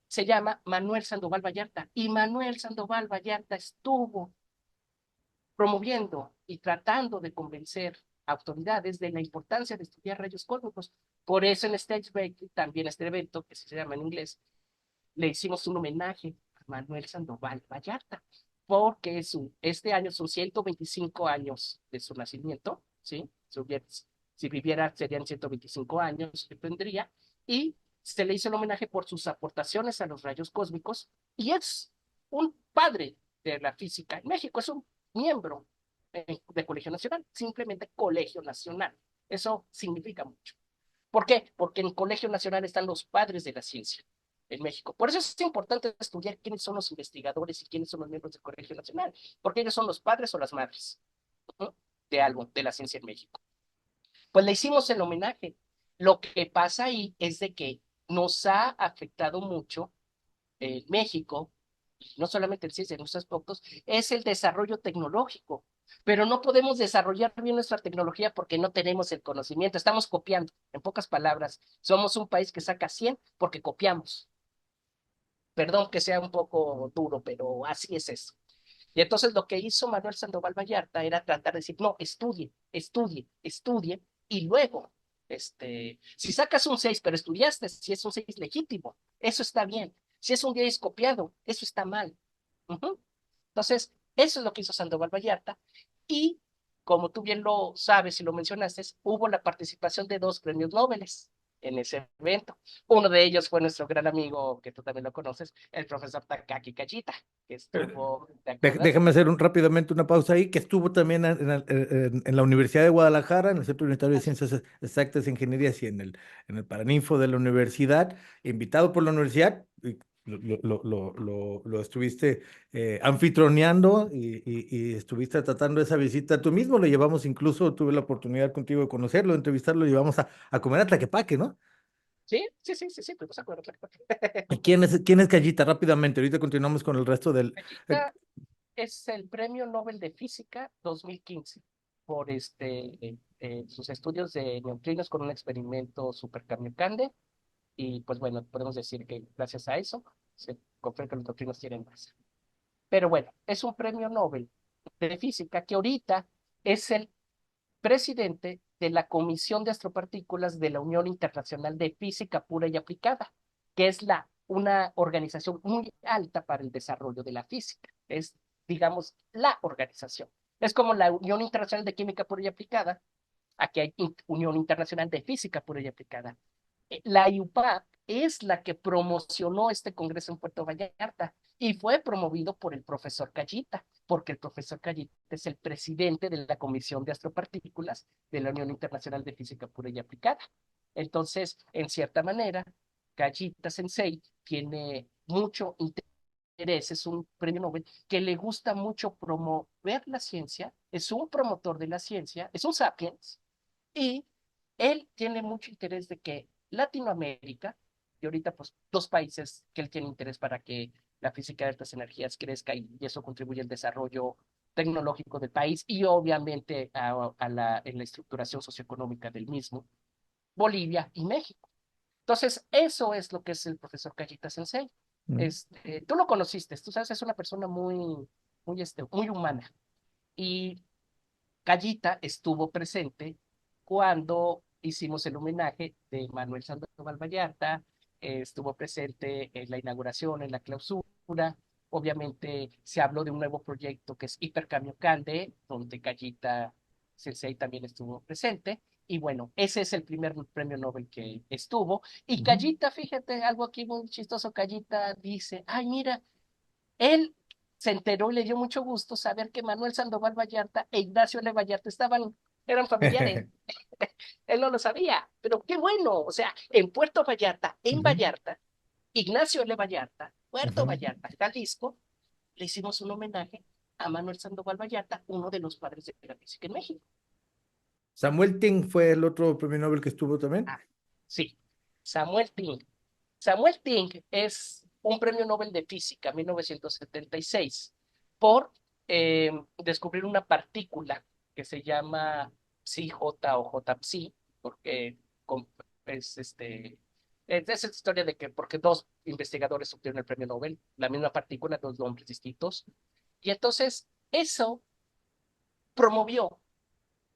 se llama Manuel Sandoval Vallarta, y Manuel Sandoval Vallarta estuvo promoviendo y tratando de convencer a autoridades de la importancia de estudiar rayos cósmicos. Por eso en Stage Break, también este evento, que se llama en inglés, le hicimos un homenaje a Manuel Sandoval Vallarta, porque este año son 125 años de su nacimiento, ¿sí? Si viviera serían 125 años que tendría, y se le hizo el homenaje por sus aportaciones a los rayos cósmicos, y es un padre de la física en México, es un miembro de Colegio Nacional, simplemente Colegio Nacional. Eso significa mucho. ¿Por qué? Porque en Colegio Nacional están los padres de la ciencia en México. Por eso es importante estudiar quiénes son los investigadores y quiénes son los miembros del Colegio Nacional, porque ellos son los padres o las madres, ¿no? De algo, de la ciencia en México. Pues le hicimos el homenaje. Lo que pasa ahí es de que nos ha afectado mucho México, y no solamente en ciencia, en muchos aspectos, es el desarrollo tecnológico. Pero no podemos desarrollar bien nuestra tecnología porque no tenemos el conocimiento. Estamos copiando. En pocas palabras, somos un país que saca 100 porque copiamos. Perdón que sea un poco duro, pero así es eso. Y entonces lo que hizo Manuel Sandoval Vallarta era tratar de decir, no, estudie, estudie, estudie, y luego, si sacas un 6 pero estudiaste, si es un 6 legítimo, eso está bien. Si es un 10 copiado, eso está mal. Ujú. Entonces, eso es lo que hizo Sandoval Vallarta, y como tú bien lo sabes y lo mencionaste, hubo la participación de 2 premios Nobel en ese evento. Uno de ellos fue nuestro gran amigo, que tú también lo conoces, el profesor Takaki Kajita, que estuvo, ¿te acuerdas? Déjame hacer rápidamente una pausa ahí, que estuvo también en la Universidad de Guadalajara, en el Centro Universitario de Así. Ciencias Exactas e Ingenierías y en el Paraninfo de la universidad, invitado por la universidad, y lo estuviste anfitrioneando y estuviste tratando esa visita tú mismo, lo llevamos incluso, tuve la oportunidad contigo de conocerlo, de entrevistarlo, lo llevamos a comer a Tlaquepaque, ¿no? Sí, sí, sí, sí, sí, pues de acuerdo. ¿Y quién es Callita? Rápidamente, ahorita continuamos con el resto del... eh, Kajita es el Premio Nobel de Física 2015 por sus estudios de neutrinos con un experimento Super Kamiokande. Y pues bueno, podemos decir que gracias a eso se confirma que los neutrinos tienen masa. Pero bueno, es un premio Nobel de física que ahorita es el presidente de la Comisión de Astropartículas de la Unión Internacional de Física Pura y Aplicada, que es una organización muy alta para el desarrollo de la física. Es, digamos, la organización. Es como la Unión Internacional de Química Pura y Aplicada. Aquí hay Unión Internacional de Física Pura y Aplicada. La IUPAC es la que promocionó este congreso en Puerto Vallarta y fue promovido por el profesor Callita, porque el profesor Callita es el presidente de la Comisión de Astropartículas de la Unión Internacional de Física Pura y Aplicada. Entonces, en cierta manera, Callita Sensei tiene mucho interés, es un premio Nobel que le gusta mucho promover la ciencia, es un promotor de la ciencia, es un sapiens, y él tiene mucho interés de que Latinoamérica, y ahorita pues 2 países que él tiene interés para que la física de altas energías crezca y eso contribuye al desarrollo tecnológico del país y obviamente en la estructuración socioeconómica del mismo, Bolivia y México. Entonces, eso es lo que es el profesor Callita Sensei. Tú lo conociste, tú sabes, es una persona muy humana. Y Callita estuvo presente cuando hicimos el homenaje de Manuel Sandoval Vallarta, estuvo presente en la inauguración, en la clausura. Obviamente se habló de un nuevo proyecto que es Hipercambio Cande, donde Callita Sensei también estuvo presente. Y bueno, ese es el primer premio Nobel que estuvo. Y Callita, fíjate, algo aquí muy chistoso, Callita dice, ay, mira, él se enteró y le dio mucho gusto saber que Manuel Sandoval Vallarta e Ignacio L. Vallarta eran familiares. Él no lo sabía, pero qué bueno. O sea, en Puerto Vallarta, en Ujú, Vallarta, Ignacio L. Vallarta, Puerto ujú. Vallarta, Jalisco, le hicimos un homenaje a Manuel Sandoval Vallarta, uno de los padres de la física en México. Samuel Ting fue el otro premio Nobel que estuvo también. Ah, sí, Samuel Ting. Samuel Ting es un premio Nobel de Física, 1976, por descubrir una partícula que se llama Psi-J o J-Psi, porque con- es esa historia de que porque dos investigadores obtuvieron el premio Nobel, la misma partícula, dos nombres distintos, y entonces eso promovió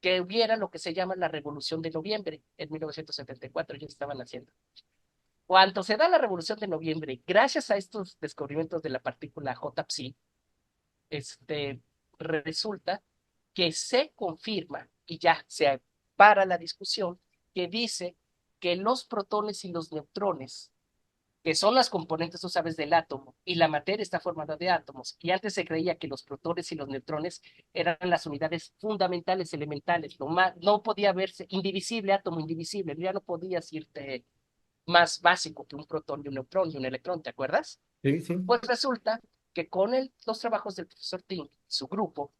que hubiera lo que se llama la Revolución de Noviembre en 1974, ya estaban haciendo. Cuando se da la Revolución de Noviembre, gracias a estos descubrimientos de la partícula J-Psi, resulta que se confirma y ya se para la discusión que dice que los protones y los neutrones, que son las componentes, tú sabes, del átomo, y la materia está formada de átomos, y antes se creía que los protones y los neutrones eran las unidades fundamentales, elementales, no podía verse indivisible, átomo indivisible, ya no podías irte más básico que un protón y un neutrón y un electrón, ¿te acuerdas? Sí, sí. Pues resulta que con los trabajos del profesor Ting, su grupo,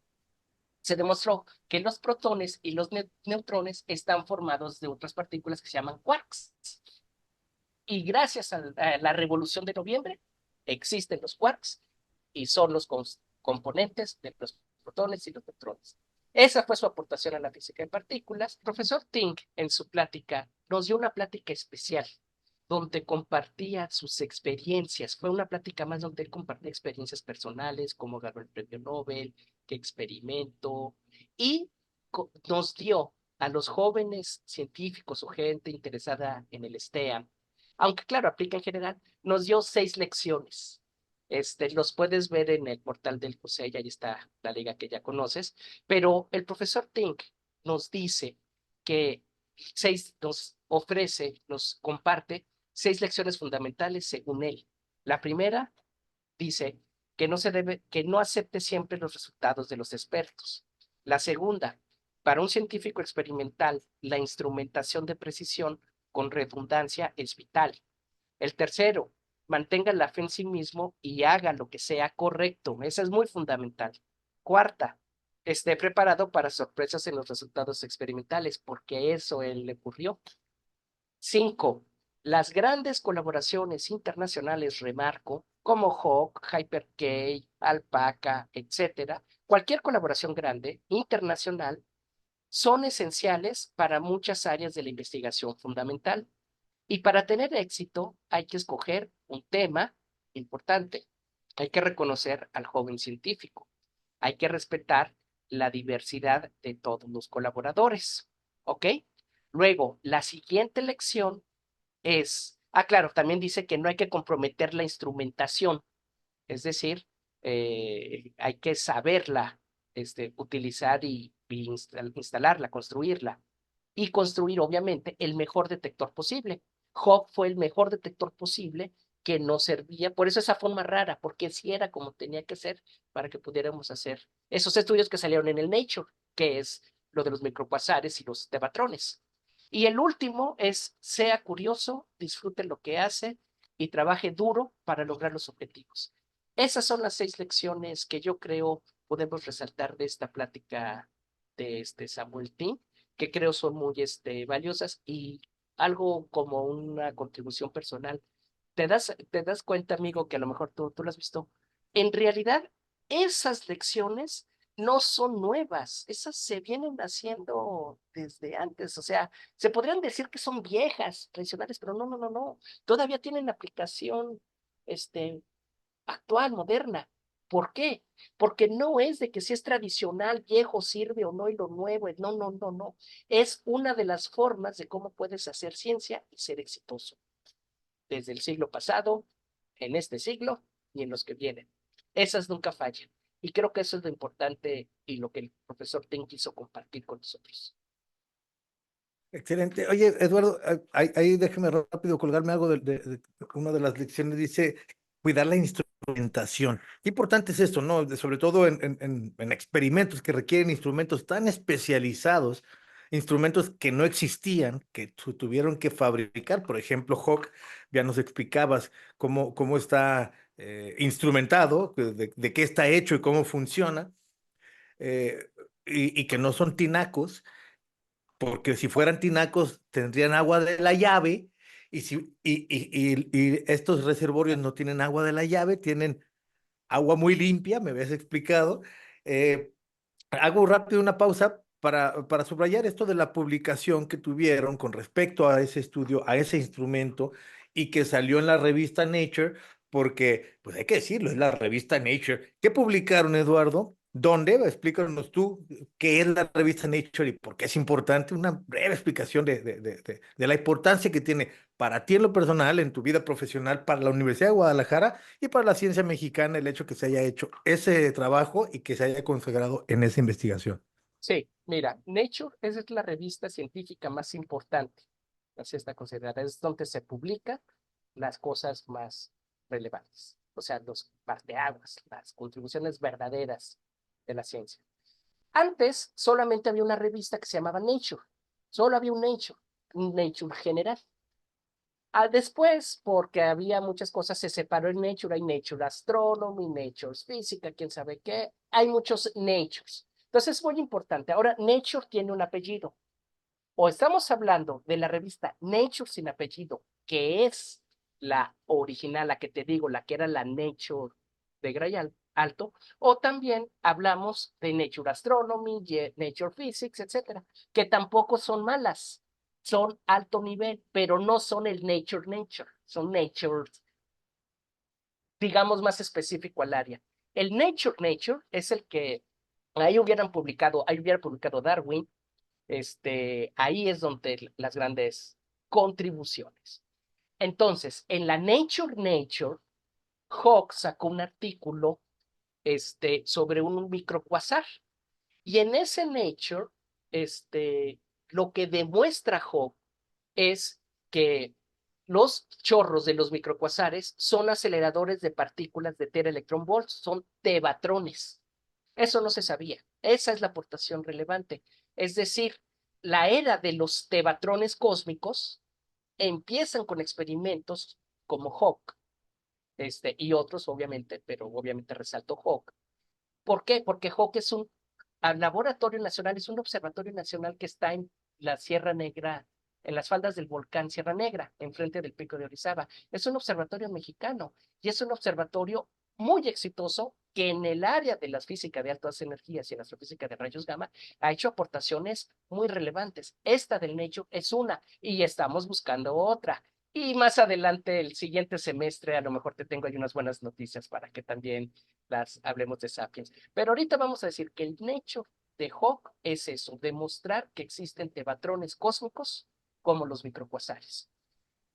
se demostró que los protones y los neutrones están formados de otras partículas que se llaman quarks. Y gracias a la revolución de noviembre, existen los quarks y son los componentes de los protones y los neutrones. Esa fue su aportación a la física de partículas. El profesor Ting, en su plática, nos dio una plática especial donde compartía sus experiencias. Fue una plática más donde él compartía experiencias personales, cómo ganó el premio Nobel, qué experimento, y nos dio a los jóvenes científicos o gente interesada en el STEAM, aunque claro, aplica en general, nos dio 6 lecciones. Los puedes ver en el portal del COSEI, ahí está la liga que ya conoces, pero el profesor Tink nos dice que nos comparte 6 lecciones fundamentales según él. La primera dice que no acepte siempre los resultados de los expertos. La segunda, para un científico experimental, la instrumentación de precisión con redundancia es vital. El tercero, mantenga la fe en sí mismo y haga lo que sea correcto. Esa es muy fundamental. Cuarta, esté preparado para sorpresas en los resultados experimentales, porque eso él le ocurrió. 5. Las grandes colaboraciones internacionales, remarco, como Hawk, HyperK, Alpaca, etcétera, cualquier colaboración grande internacional, son esenciales para muchas áreas de la investigación fundamental. Y para tener éxito hay que escoger un tema importante. Hay que reconocer al joven científico. Hay que respetar la diversidad de todos los colaboradores. ¿Ok? Luego, la siguiente lección claro, también dice que no hay que comprometer la instrumentación, es decir, hay que saberla, utilizar y instalarla, construirla y construir, obviamente, el mejor detector posible. Hawke fue el mejor detector posible que nos servía, por eso esa forma rara, porque sí era como tenía que ser para que pudiéramos hacer esos estudios que salieron en el Nature, que es lo de los microcuasares y los tevatrones. Y el último es, sea curioso, disfrute lo que hace y trabaje duro para lograr los objetivos. Esas son las 6 lecciones que yo creo podemos resaltar de esta plática de Samuel Ting, que creo son muy valiosas y algo como una contribución personal. ¿Te das cuenta, amigo, que a lo mejor tú lo has visto? En realidad, esas lecciones no son nuevas, esas se vienen haciendo desde antes, o sea, se podrían decir que son viejas, tradicionales, pero no, no, no, no, todavía tienen aplicación, este, actual, moderna. ¿Por qué? Porque no es de que si es tradicional, viejo, sirve o no, y lo nuevo, no, no, no, no. Es una de las formas de cómo puedes hacer ciencia y ser exitoso. Desde el siglo pasado, en este siglo y en los que vienen. Esas nunca fallan. Y creo que eso es lo importante y lo que el profesor Ten quiso compartir con nosotros. Excelente. Oye, Eduardo, ahí déjeme rápido colgarme algo de una de las lecciones. Dice, cuidar la instrumentación. Qué importante es esto, ¿no? Sobre todo en experimentos que requieren instrumentos tan especializados, instrumentos que no existían, que tuvieron que fabricar. Por ejemplo, Hawk, ya nos explicabas cómo está instrumentado, de qué está hecho y cómo funciona, eh, y que no son tinacos porque si fueran tinacos tendrían agua de la llave y estos reservorios no tienen agua de la llave, tienen agua muy limpia, me habías explicado. Eh, Hago rápido una pausa para subrayar esto de la publicación que tuvieron con respecto a ese estudio, a ese instrumento, y que salió en la revista Nature, porque, pues hay que decirlo, es la revista Nature. ¿Qué publicaron, Eduardo? ¿Dónde? Explícanos tú qué es la revista Nature y por qué es importante. Una breve explicación de la importancia que tiene para ti en lo personal, en tu vida profesional, para la Universidad de Guadalajara y para la ciencia mexicana, el hecho que se haya hecho ese trabajo y que se haya consagrado en esa investigación. Sí, mira, Nature es la revista científica más importante, así está considerada, es donde se publican las cosas más relevantes, o sea, los parteaguas, las contribuciones verdaderas de la ciencia. Antes solamente había una revista que se llamaba Nature, solo había un Nature general. Después, porque había muchas cosas, se separó en Nature, hay Nature Astronomy, Nature Física, quién sabe qué, hay muchos Natures. Entonces es muy importante. Ahora, Nature tiene un apellido. O estamos hablando de la revista Nature sin apellido, que es la original, la que te digo, la que era la Nature de Gray Alto, o también hablamos de Nature Astronomy, Nature Physics, etcétera, que tampoco son malas, son alto nivel, pero no son el Nature, son Nature, digamos, más específico al área. El Nature es el que ahí hubiera publicado Darwin, ahí es donde las grandes contribuciones. Entonces, en la Nature, Hawke sacó un artículo sobre un microcuasar. Y en ese Nature, lo que demuestra Hawke es que los chorros de los microcuasares son aceleradores de partículas de teraelectronvolts, son tevatrones. Eso no se sabía. Esa es la aportación relevante. Es decir, la era de los tevatrones cósmicos empiezan con experimentos como Hawke, y otros, obviamente, pero obviamente resalto Hawke. ¿Por qué? Porque Hawke es un laboratorio nacional, es un observatorio nacional que está en la Sierra Negra, en las faldas del volcán Sierra Negra, enfrente del pico de Orizaba. Es un observatorio mexicano y es un observatorio muy exitoso que en el área de la física de altas energías y en la astrofísica de rayos gamma ha hecho aportaciones muy relevantes. Esta del Nature es una y estamos buscando otra. Y más adelante, el siguiente semestre, a lo mejor te tengo ahí unas buenas noticias para que también las hablemos de Sapiens. Pero ahorita vamos a decir que el Nature de Hawke es eso, demostrar que existen tevatrones cósmicos como los microcuasares.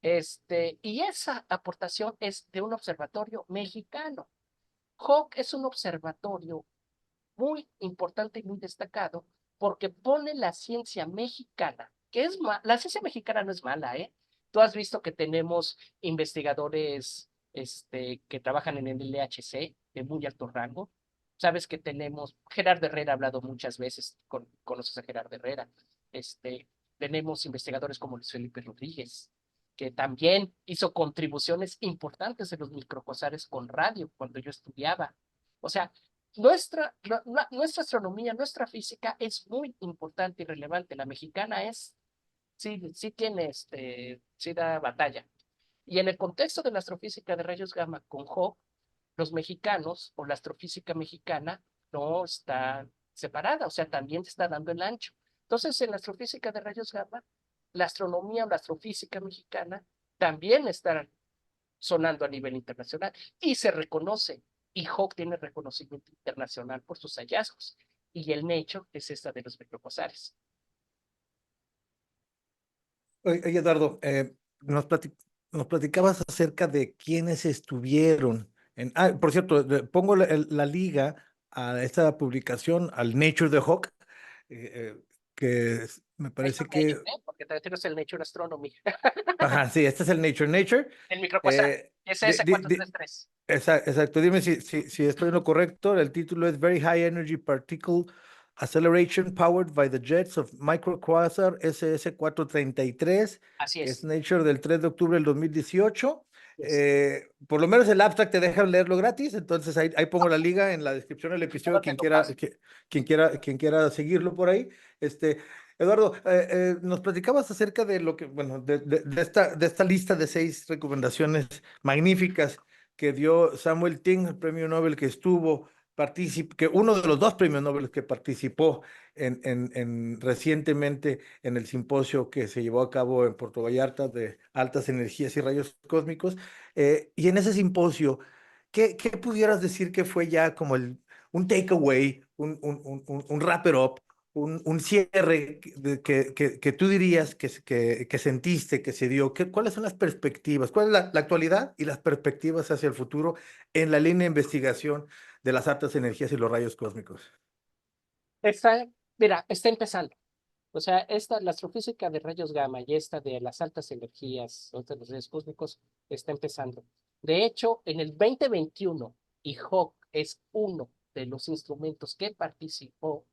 Y esa aportación es de un observatorio mexicano. Hawke es un observatorio muy importante y muy destacado porque pone la ciencia mexicana, que es la ciencia mexicana no es mala, ¿eh? Tú has visto que tenemos investigadores que trabajan en el LHC de muy alto rango. Sabes que tenemos, Gerardo Herrera ha hablado muchas veces, conoces a Gerardo Herrera. Tenemos investigadores como Luis Felipe Rodríguez, que también hizo contribuciones importantes en los microcuasares con radio cuando yo estudiaba. O sea, nuestra astronomía, nuestra física es muy importante y relevante. La mexicana sí tiene, sí da batalla. Y en el contexto de la astrofísica de rayos gamma con Hawke, los mexicanos o la astrofísica mexicana no está separada, o sea, también te está dando el ancho. Entonces, en la astrofísica de rayos gamma, la astronomía o la astrofísica mexicana también está sonando a nivel internacional y se reconoce. Y Hawke tiene reconocimiento internacional por sus hallazgos. Y el Nature es esta de los microcuasares. Oye, Eduardo, nos platicabas acerca de quiénes estuvieron por cierto, pongo la liga a esta publicación, al Nature de Hawk, me Ahí está parece Nature, que, ¿eh? Porque también tienes el Nature Astronomy. ajá, sí, este es el Nature. El microcuasar, Eh, di- di- di- SS433. Exacto, dime si estoy en lo correcto. El título es Very High Energy Particle Acceleration Powered by the Jets of Microquasar SS433, Así que es es. Nature del 3 de octubre del 2018. Yes. Por lo menos el abstract te deja leerlo gratis, entonces ahí pongo la liga en la descripción del episodio, Ahora te lo paso. quien quiera seguirlo por ahí. Este, Eduardo, nos platicabas acerca de lo que, bueno, de esta lista de 6 recomendaciones magníficas que dio Samuel Ting, el premio Nobel que estuvo, que uno de los 2 premios Nobel que participó recientemente en el simposio que se llevó a cabo en Puerto Vallarta de altas energías y rayos cósmicos. Y en ese simposio, ¿qué pudieras decir que fue ya como un takeaway, un wrap it up, un cierre que tú dirías que sentiste, que se dio? ¿Cuáles son las perspectivas? ¿Cuál es la actualidad y las perspectivas hacia el futuro en la línea de investigación de las altas energías y los rayos cósmicos? Está, mira, está empezando. O sea, la astrofísica de rayos gamma y esta de las altas energías, o de los rayos cósmicos, está empezando. De hecho, en el 2021, y Hawk es uno de los instrumentos que participó,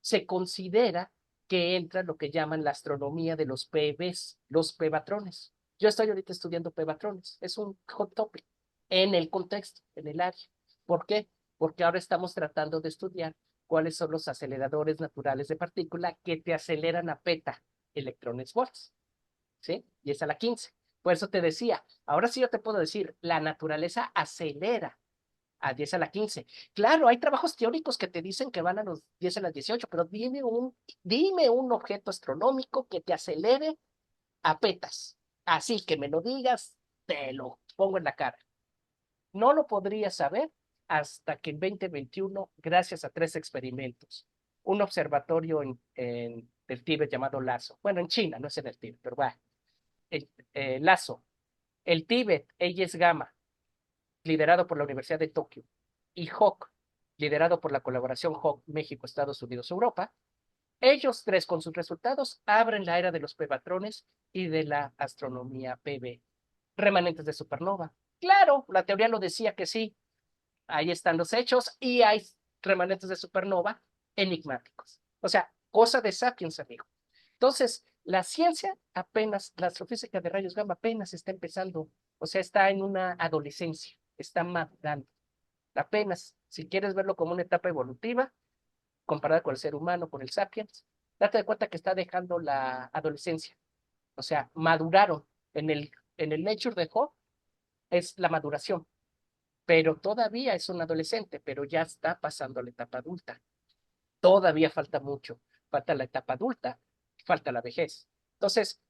se considera que entra lo que llaman la astronomía de los PBs, los pebatrones. Yo estoy ahorita estudiando pebatrones, es un hot topic en el contexto, en el área. ¿Por qué? Porque ahora estamos tratando de estudiar cuáles son los aceleradores naturales de partícula que te aceleran a peta electrones volts, ¿sí? Y es a la 15. Por eso te decía, ahora sí yo te puedo decir, la naturaleza acelera a 10 a la 15. Claro, hay trabajos teóricos que te dicen que van a los 10 a las 18, pero dime un objeto astronómico que te acelere a petas. Así que me lo digas, te lo pongo en la cara. No lo podría saber hasta que en 2021, gracias a 3 experimentos, un observatorio del Tíbet llamado LASO, bueno, en China, no es en el Tíbet, pero va, LASO, el Tíbet, es Gamma, liderado por la Universidad de Tokio, y HOC, liderado por la colaboración HOC México, Estados Unidos, Europa, ellos 3 con sus resultados abren la era de los pebatrones y de la astronomía PB, remanentes de supernova. Claro, la teoría lo decía que sí, ahí están los hechos y hay remanentes de supernova enigmáticos. O sea, cosa de sapiens, amigo. Entonces, la ciencia apenas, la astrofísica de rayos gamma apenas está empezando, o sea, está en una adolescencia, está madurando. Apenas, si quieres verlo como una etapa evolutiva, comparada con el ser humano, con el sapiens, date de cuenta que está dejando la adolescencia. O sea, maduraron. En el Nature dejó, es la maduración, pero todavía es un adolescente, pero ya está pasando la etapa adulta. Todavía falta mucho, falta la etapa adulta, falta la vejez. Entonces,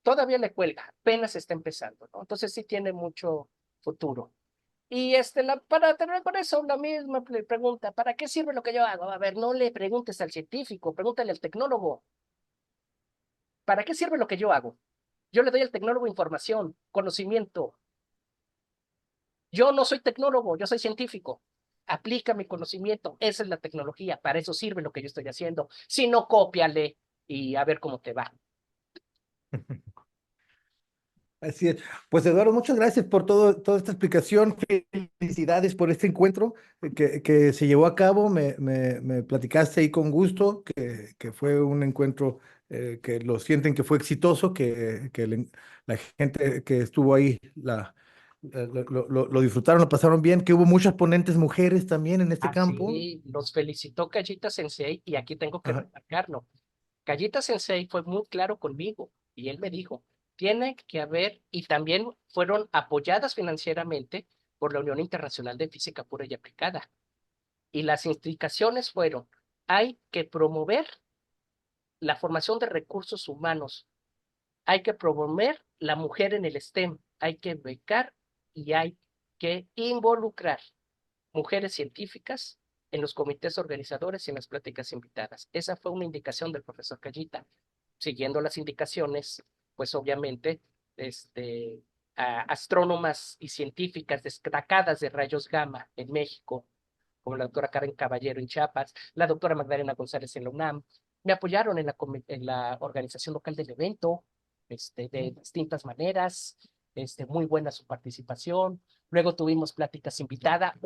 todavía le cuelga, apenas está empezando, ¿no? Entonces sí tiene mucho futuro. Y para terminar con eso, la misma pregunta, ¿para qué sirve lo que yo hago? A ver, no le preguntes al científico, pregúntale al tecnólogo, ¿para qué sirve lo que yo hago? Yo le doy al tecnólogo información, conocimiento. Yo no soy tecnólogo, yo soy científico. Aplica mi conocimiento, esa es la tecnología, para eso sirve lo que yo estoy haciendo. Si no, cópiale y a ver cómo te va. Así es. Pues Eduardo, muchas gracias por toda esta explicación. Felicidades por este encuentro que se llevó a cabo. Me platicaste ahí con gusto que fue un encuentro que lo sienten que fue exitoso, la gente que estuvo ahí lo disfrutaron, lo pasaron bien, que hubo muchas ponentes mujeres también en este campo. Así los felicitó Callita Sensei y aquí tengo que Ajá. remarcarlo. Callita Sensei fue muy claro conmigo y él me dijo, tiene que haber, y también fueron apoyadas financieramente por la Unión Internacional de Física Pura y Aplicada. Y las indicaciones fueron, hay que promover la formación de recursos humanos, hay que promover la mujer en el STEM, hay que becar y hay que involucrar mujeres científicas en los comités organizadores y en las pláticas invitadas. Esa fue una indicación del profesor Callita. Siguiendo las indicaciones, pues obviamente, astrónomas y científicas destacadas de rayos gamma en México, como la doctora Karen Caballero en Chiapas, la doctora Magdalena González en la UNAM, me apoyaron en la organización local del evento, de distintas maneras, muy buena su participación. Luego tuvimos pláticas invitada,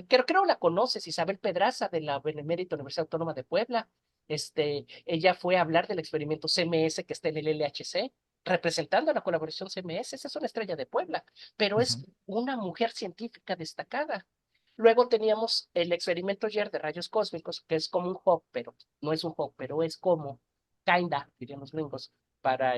creo la conoces, Isabel Pedraza de la Benemérita Universidad Autónoma de Puebla. Ella fue a hablar del experimento CMS que está en el LHC, representando la colaboración CMS. Esa es una estrella de Puebla, pero es una mujer científica destacada. Luego teníamos el experimento YER de rayos cósmicos, que es como un hub, pero no es un hub, pero es como, kinda, dirían los gringos, para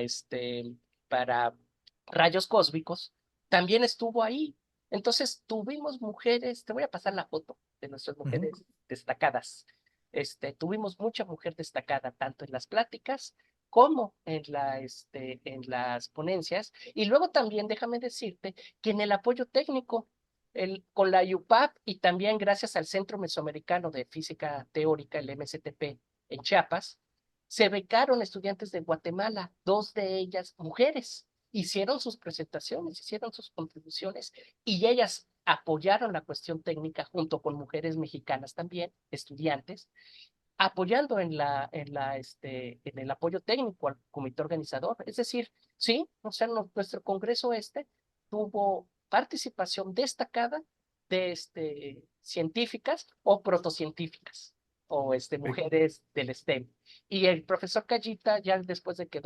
rayos cósmicos, también estuvo ahí. Entonces tuvimos mujeres, te voy a pasar la foto de nuestras mujeres destacadas. Tuvimos mucha mujer destacada, tanto en las pláticas como en las ponencias. Y luego también déjame decirte que en el apoyo técnico, con la IUPAP y también gracias al Centro Mesoamericano de Física Teórica, el MSTP, en Chiapas, se becaron estudiantes de Guatemala, 2 de ellas mujeres. Hicieron sus presentaciones, hicieron sus contribuciones y ellas apoyaron la cuestión técnica junto con mujeres mexicanas también, estudiantes, apoyando en el apoyo técnico al comité organizador. Es decir, sí, o sea, nuestro congreso tuvo participación destacada de científicas o protocientíficas o mujeres del STEM. Y el profesor Callita, ya después de que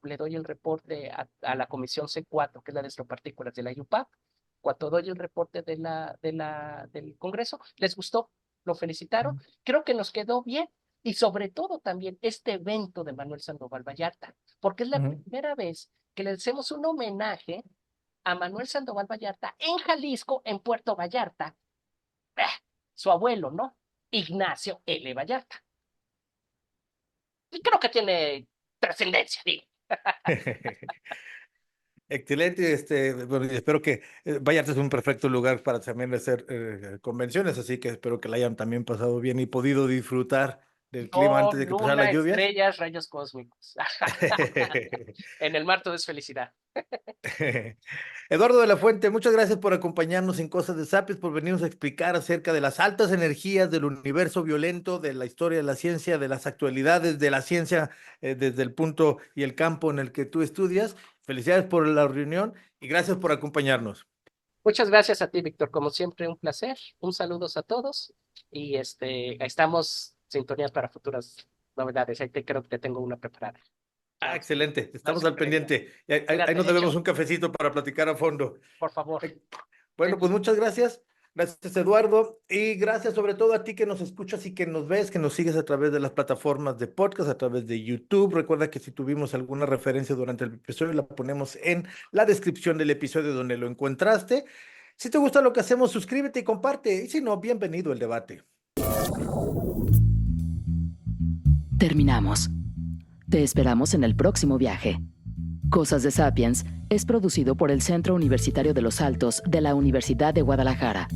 le doy el reporte a la comisión C4, que es la de astropartículas de la IUPAC, cuando doy el reporte del Congreso, les gustó, lo felicitaron, creo que nos quedó bien. Y sobre todo también este evento de Manuel Sandoval Vallarta, porque es la primera vez que le hacemos un homenaje a Manuel Sandoval Vallarta en Jalisco, en Puerto Vallarta, su abuelo, ¿no? Ignacio L. Vallarta. Y creo que tiene trascendencia, digo. Excelente, bueno, y espero que Vallarta es un perfecto lugar para también hacer convenciones, así que espero que la hayan también pasado bien y podido disfrutar del clima antes de que empezaran Luna, las lluvias. estrellas, rayos cósmicos. En el mar todo es felicidad. Eduardo de la Fuente, muchas gracias por acompañarnos en Cosas de Sapiens, por venirnos a explicar acerca de las altas energías del universo violento, de la historia de la ciencia, de las actualidades de la ciencia desde el punto y el campo en el que tú estudias. Felicidades por la reunión y gracias por acompañarnos. Muchas gracias a ti, Víctor. Como siempre, un placer. Un saludo a todos y estamos sintonías para futuras novedades. Ahí creo que tengo una preparada. Excelente. Estamos al pendiente. Ahí nos debemos un cafecito para platicar a fondo. Por favor. Bueno, pues muchas gracias. Gracias, Eduardo. Y gracias sobre todo a ti que nos escuchas y que nos ves, que nos sigues a través de las plataformas de podcast, a través de YouTube. Recuerda que si tuvimos alguna referencia durante el episodio, la ponemos en la descripción del episodio donde lo encontraste. Si te gusta lo que hacemos, suscríbete y comparte. Y si no, bienvenido al debate. Terminamos. Te esperamos en el próximo viaje. Cosas de Sapiens es producido por el Centro Universitario de los Altos de la Universidad de Guadalajara.